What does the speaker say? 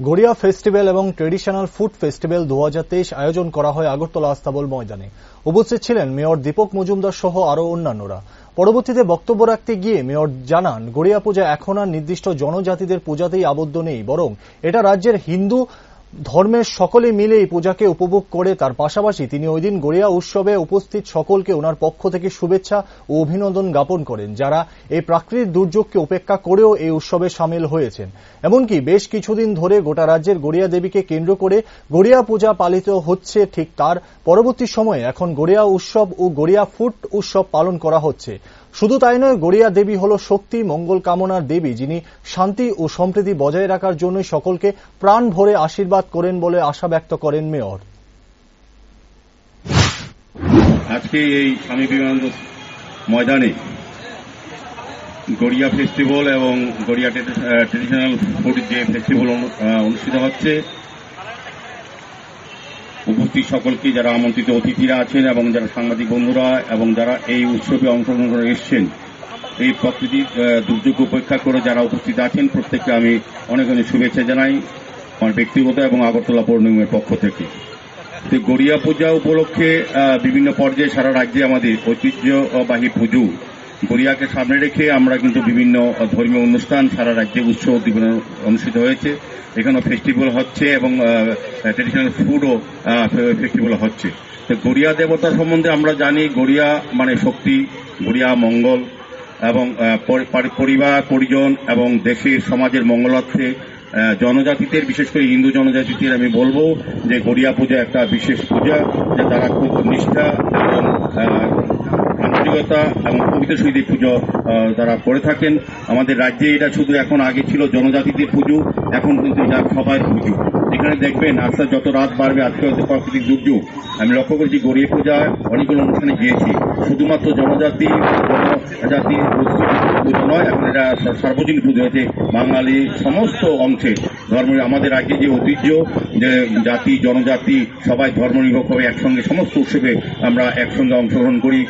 Garia festival এবং traditional food festival 2023 আয়োজন করা হয় আগরতলা আস্তাবল ময়দানে। উপস্থিত ছিলেন মেয়র দীপক মজুমদার সহ আরও অন্যান্যরা। পরবর্তীতে বক্তব্য রাখতে গিয়ে মেয়র জানান, গড়িয়া পূজা এখন আর নির্দিষ্ট জনজাতিদের পূজাতেই আবদ্ধ নেই, বরং এটা রাজ্যের হিন্দু ধর্মের সকলে মিলে এই পূজাকে উপভোগ করে। তার পাশাপাশি তিনি ওই দিন গড়িয়া উৎসবে উপস্থিত সকলকে ওনার পক্ষ থেকে শুভেচ্ছা ও অভিনন্দন জ্ঞাপন করেন, যারা এই প্রাকৃতিক দুর্যোগকে উপেক্ষা করেও এই উৎসবে সামিল হয়েছেন। এমনকি বেশ কিছুদিন ধরে গোটা রাজ্যের গড়িয়া দেবীকে কেন্দ্র করে গড়িয়া পূজা পালিত হচ্ছে, ঠিক তার পরবর্তী সময়ে এখন গড়িয়া উৎসব ও গড়িয়া ফুড উৎসব পালন করা হচ্ছে। শুধু তাই নয়, গড়িয়া দেবী হল শক্তি মঙ্গল কামনার দেবী, যিনি শান্তি ও সম্প্রীতি বজায় রাখার জন্য সকলকে প্রাণ ভরে আশীর্বাদ করেন বলে আশা ব্যক্ত করেন মেয়র। আজকে এই স্বামী বিবেকানন্দ ময়দানে গড়িয়া ফেস্টিভ্যাল এবং গড়িয়া ট্রেডিশনাল ফুড যে ফেস্টিভ্যাল অনুষ্ঠিত হচ্ছে, উপস্থিত সকলকে যারা আমন্ত্রিত অতিথিরা আছেন এবং যারা সাংবাদিক বন্ধুরা এবং যারা এই উৎসবে অংশগ্রহণ করে এসছেন, এই প্রাকৃতিক দুর্যোগ উপেক্ষা করে যারা উপস্থিত আছেন, প্রত্যেককে আমি অনেক অনেক শুভেচ্ছা জানাই আমার ব্যক্তিগত এবং আগরতলা পৌর নিগমের পক্ষ থেকে। গড়িয়া পূজা উপলক্ষে বিভিন্ন পর্যায়ে সারা রাজ্যে আমাদের ঐতিহ্যবাহী পুজো গড়িয়াকে সামনে রেখে আমরা কিন্তু বিভিন্ন ধর্মীয় অনুষ্ঠান সারা রাজ্যে উৎসব অনুষ্ঠিত হয়েছে। এখানে ফেস্টিভ্যাল হচ্ছে এবং ট্রেডিশনাল ফুডও ফেস্টিভ্যাল হচ্ছে। তো গড়িয়া দেবতা সম্বন্ধে আমরা জানি, গড়িয়া মানে শক্তি, গড়িয়া মঙ্গল এবং পরিবার পরিজন এবং দেশের সমাজের মঙ্গলার্থে জনজাতিদের, বিশেষ করে হিন্দু জনজাতিদের আমি বলবো যে গড়িয়া পূজা একটা বিশেষ পূজা, যে তারা খুব নিষ্ঠা এবং আন্তরিকতা এবং পবিত্র সহিত পুজো তারা করে থাকেন। আমাদের রাজ্যে এটা শুধু এখন আগে ছিল জনজাতিদের পুজো, এখন কিন্তু এটা সবাই পুজো। এখানে দেখবেন আস্তে যত রাত বাড়বে, আজকে হয়তো প্রাকৃতিক দুর্যোগ, আমি লক্ষ্য করেছি গড়িয়া পূজায় অনেকগুলো অনুষ্ঠানে গিয়েছি, শুধুমাত্র জনজাতির পুজো নয়, এখন এটা সার্বজনীন পুজো হয়েছে। বাঙালি সমস্ত অংশে ধর্ম, আমাদের রাজ্যে যে ঐতিহ্য, যে জাতি জনজাতি সবাই ধর্মনিরপেক্ষভাবে একসঙ্গে সমস্ত উৎসবে আমরা একসঙ্গে অংশগ্রহণ করি।